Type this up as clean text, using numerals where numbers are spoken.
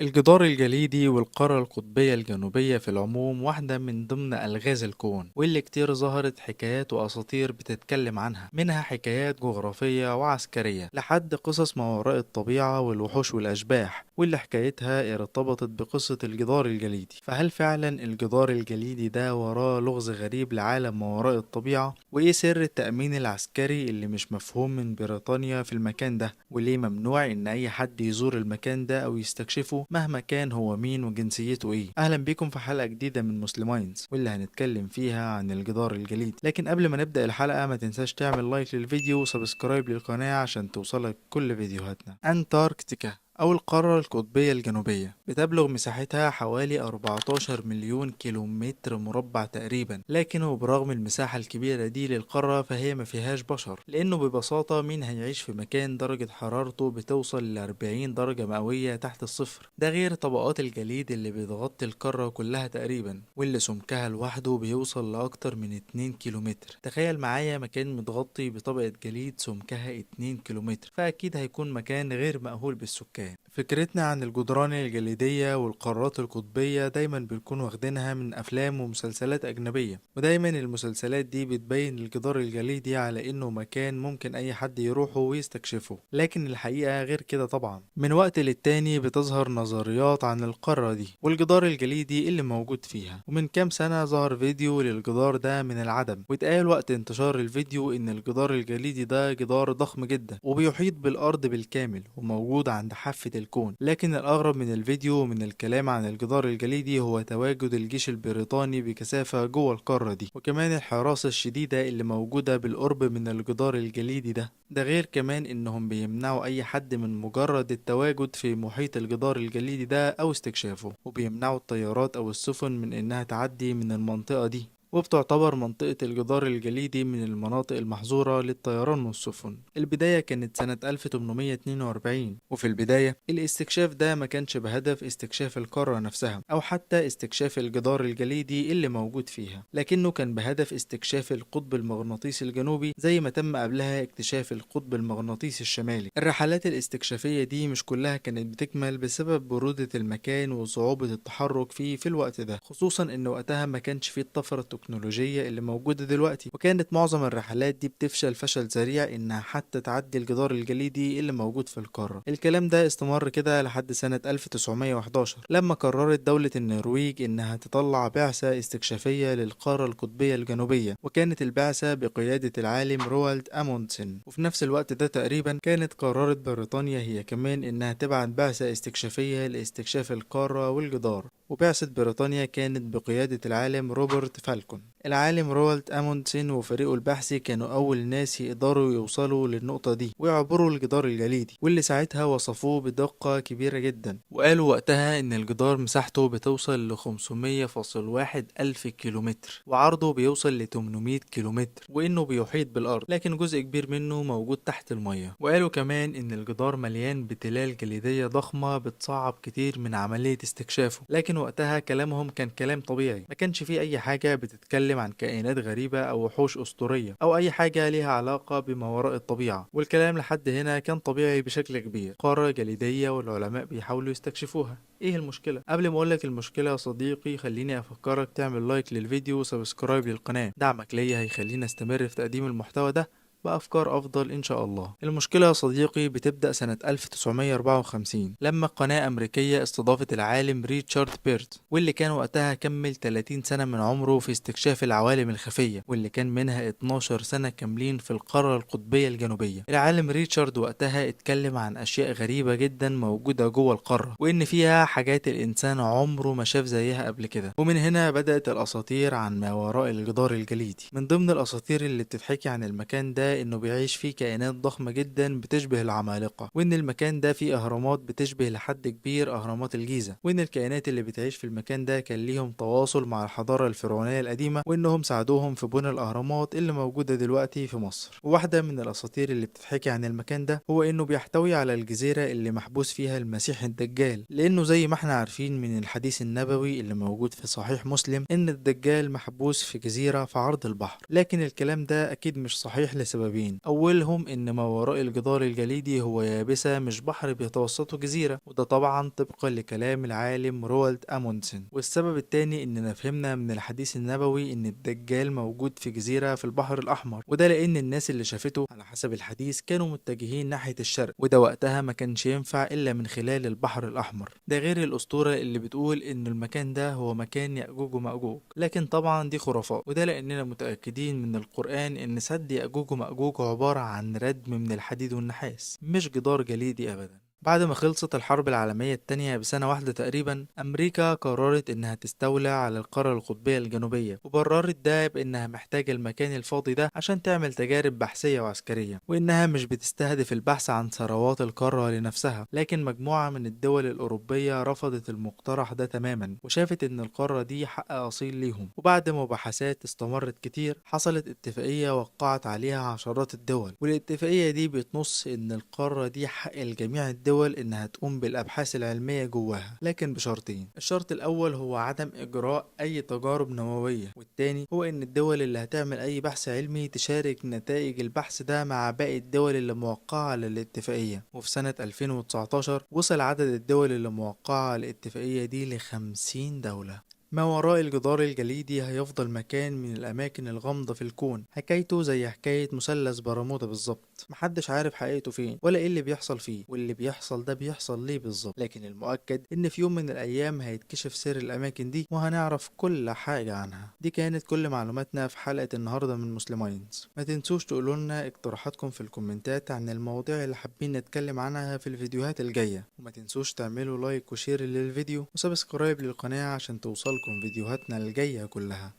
الجدار الجليدي والقارة القطبية الجنوبية في العموم واحدة من ضمن ألغاز الكون، واللي كتير ظهرت حكايات وأساطير بتتكلم عنها، منها حكايات جغرافية وعسكرية لحد قصص ما وراء الطبيعة والوحوش والأشباح، واللي حكايتها ارتبطت بقصة الجدار الجليدي. فهل فعلا الجدار الجليدي ده وراه لغز غريب لعالم ما وراء الطبيعة؟ وإيه سر التأمين العسكري اللي مش مفهوم من بريطانيا في المكان ده؟ وليه ممنوع إن أي حد يزور المكان ده أو يستكشفه مهما كان هو مين وجنسيته إيه؟ أهلا بيكم في حلقة جديدة من مسلماينز، واللي هنتكلم فيها عن الجدار الجليدي. لكن قبل ما نبدأ الحلقة ما تنساش تعمل لايك للفيديو وسبسكرايب للقناة عشان توصلك كل فيديوهاتنا. أنتاركتيكا أو القارة القطبية الجنوبية بتبلغ مساحتها حوالي 14 مليون كيلومتر مربع تقريبا، لكن وبرغم المساحة الكبيرة دي للقارة فهي ما فيهاش بشر، لأنه ببساطة مين هيعيش في مكان درجة حرارته بتوصل ل 40 درجة مئوية تحت الصفر؟ ده غير طبقات الجليد اللي بتغطي القارة كلها تقريبا، واللي سمكها لوحده بيوصل لأكتر من 2 كيلومتر. تخيل معايا مكان متغطي بطبقة جليد سمكها 2 كيلومتر، فأكيد هيكون مكان غير مأهول بالسكان. فكرتنا عن الجدران الجليدية والقارات القطبية دايما بنكون واخدينها من أفلام ومسلسلات أجنبية، ودايما المسلسلات دي بتبين الجدار الجليدي على إنه مكان ممكن أي حد يروحه ويستكشفه، لكن الحقيقة غير كده طبعا. من وقت للتاني بتظهر نظريات عن القارة دي والجدار الجليدي اللي موجود فيها، ومن كام سنة ظهر فيديو للجدار ده من العدم، واتقال وقت انتشار الفيديو إن الجدار الجليدي ده جدار ضخم جدا وبيحيط بالأرض بالكامل وموجود عند حافة الكون. لكن الأغرب من الفيديو ومن الكلام عن الجدار الجليدي هو تواجد الجيش البريطاني بكثافة جوه القارة دي، وكمان الحراسة الشديدة اللي موجودة بالقرب من الجدار الجليدي ده غير كمان إنهم بيمنعوا أي حد من مجرد التواجد في محيط الجدار الجليدي ده أو استكشافه، وبيمنعوا الطيارات أو السفن من إنها تعدي من المنطقة دي. وبتعتبر منطقة الجدار الجليدي من المناطق المحظورة للطيران والسفن. البداية كانت سنة 1842، وفي البداية الاستكشاف ده ما كانش بهدف استكشاف القارة نفسها أو حتى استكشاف الجدار الجليدي اللي موجود فيها، لكنه كان بهدف استكشاف القطب المغناطيسي الجنوبي زي ما تم قبلها اكتشاف القطب المغناطيسي الشمالي. الرحلات الاستكشافية دي مش كلها كانت بتكمل بسبب برودة المكان وصعوبة التحرك فيه في الوقت ده، خصوصا ان وقتها ما كانش فيه الطفرة التكنولوجية اللي موجودة دلوقتي، وكانت معظم الرحلات دي بتفشل فشل ذريع انها حتى تعدي الجدار الجليدي اللي موجود في القارة. الكلام ده استمر كده لحد سنة 1911 لما قررت دولة النرويج انها تطلع بعثة استكشافية للقارة القطبية الجنوبية، وكانت البعثة بقيادة العالم روالد أموندسن. وفي نفس الوقت ده تقريبا كانت قررت بريطانيا هي كمان انها تبعت بعثة استكشافية لاستكشاف القارة والجدار، وبعثة بريطانيا كانت بقيادة العالم روبرت فالكون. العالم روالد أموندسن وفريقه البحثي كانوا أول ناس يقدروا يوصلوا للنقطة دي ويعبروا الجدار الجليدي، واللي ساعتها وصفوه بدقة كبيرة جدا، وقالوا وقتها إن الجدار مساحته بتوصل ل 500.1 ألف كيلومتر وعرضه بيوصل ل 800 كيلومتر، وإنه بيحيط بالأرض لكن جزء كبير منه موجود تحت المية. وقالوا كمان إن الجدار مليان بتلال جليدية ضخمة بتصعب كتير من عملية استكشافه، لكن وقتها كلامهم كان كلام طبيعي، ما كانش فيه أي حاجة بتتكلم عن كائنات غريبة أو وحوش أسطورية أو أي حاجة ليها علاقة بما وراء الطبيعة. والكلام لحد هنا كان طبيعي بشكل كبير، قارة جليدية والعلماء بيحاولوا يستكشفوها، ايه المشكلة؟ قبل ما اقولك المشكلة يا صديقي خليني افكرك تعمل لايك للفيديو وسبسكرايب للقناة، دعمك ليا هيخليني استمر في تقديم المحتوى ده بأفكار أفضل إن شاء الله. المشكلة يا صديقي بتبدأ سنة 1954 لما قناة أمريكية استضافت العالم ريتشارد بيرت، واللي كان وقتها كمل 30 سنة من عمره في استكشاف العوالم الخفية، واللي كان منها 12 سنة كاملين في القارة القطبية الجنوبية. العالم ريتشارد وقتها اتكلم عن أشياء غريبة جدا موجودة جوه القارة، وإن فيها حاجات الإنسان عمره ما شاف زيها قبل كده. ومن هنا بدأت الأساطير عن ما وراء الجدار الجليدي. من ضمن الأساطير اللي بتتحكي عن المكان ده انه بيعيش فيه كائنات ضخمة جدا بتشبه العمالقة، وان المكان ده فيه اهرامات بتشبه لحد كبير اهرامات الجيزة، وان الكائنات اللي بتعيش في المكان ده كان ليهم تواصل مع الحضارة الفرعونية القديمة، وانهم ساعدوهم في بناء الاهرامات اللي موجودة دلوقتي في مصر. وواحدة من الاساطير اللي بتتحكي عن المكان ده هو انه بيحتوي على الجزيرة اللي محبوس فيها المسيح الدجال، لانه زي ما احنا عارفين من الحديث النبوي اللي موجود في صحيح مسلم ان الدجال محبوس في جزيرة في عرض البحر، لكن الكلام ده اكيد مش صحيح لسببين لسببين. أولهم إن ما وراء الجدار الجليدي هو يابسة مش بحر بيتوسطه جزيرة، وده طبعا طبقا لكلام العالم روالد أموندسن. والسبب التاني إننا فهمنا من الحديث النبوي إن الدجال موجود في جزيرة في البحر الأحمر، وده لأن الناس اللي شافته على حسب الحديث كانوا متجهين ناحية الشرق، وده وقتها ما كانش ينفع إلا من خلال البحر الأحمر. ده غير الأسطورة اللي بتقول إن المكان ده هو مكان يأجوج ومأجوج، لكن طبعا دي خرافات، وده لأننا متأكدين من القرآن إن سد يأجوج ومأجوج عبارة عن ردم من الحديد والنحاس، مش جدار جليدي أبدا. بعد ما خلصت الحرب العالمية التانية بسنة واحدة تقريبا، أمريكا قررت إنها تستولى على القارة القطبية الجنوبية، وبررت ده بإنها محتاجة المكان الفاضي ده عشان تعمل تجارب بحثية وعسكرية، وإنها مش بتستهدف البحث عن ثروات القارة لنفسها. لكن مجموعة من الدول الأوروبية رفضت المقترح ده تماما، وشافت إن القارة دي حق أصيل ليهم. وبعد مباحثات استمرت كتير، حصلت اتفاقية وقعت عليها عشرات الدول، والاتفاقية دي بتنص إن القارة دي حق الجميع الدول إنها تقوم بالأبحاث العلمية جواها، لكن بشرطين. الشرط الأول هو عدم إجراء أي تجارب نووية، والتاني هو إن الدول اللي هتعمل أي بحث علمي تشارك نتائج البحث ده مع باقي الدول اللي موقعة على الاتفاقية. وفي سنة 2019 وصل عدد الدول اللي موقعة على الاتفاقية دي ل50 دولة. ما وراء الجدار الجليدي هيفضل مكان من الأماكن الغامضة في الكون، حكايته زي حكاية مثلث برمودا بالظبط. محدش عارف حقيقته فين ولا ايه اللي بيحصل فيه، واللي بيحصل ده بيحصل ليه بالظبط. لكن المؤكد إن في يوم من الأيام هيتكشف سر الأماكن دي، وهنعرف كل حاجة عنها. دي كانت كل معلوماتنا في حلقة النهاردة من مسلماينز. ما تنسوش تقولوا لنا اقتراحاتكم في الكومنتات عن المواضيع اللي حابين نتكلم عنها في الفيديوهات الجاية، وما تنسوش تعملوا لايك وشير للفيديو وسبسكرايب للقناة عشان توصلكم فيديوهاتنا الجاية كلها.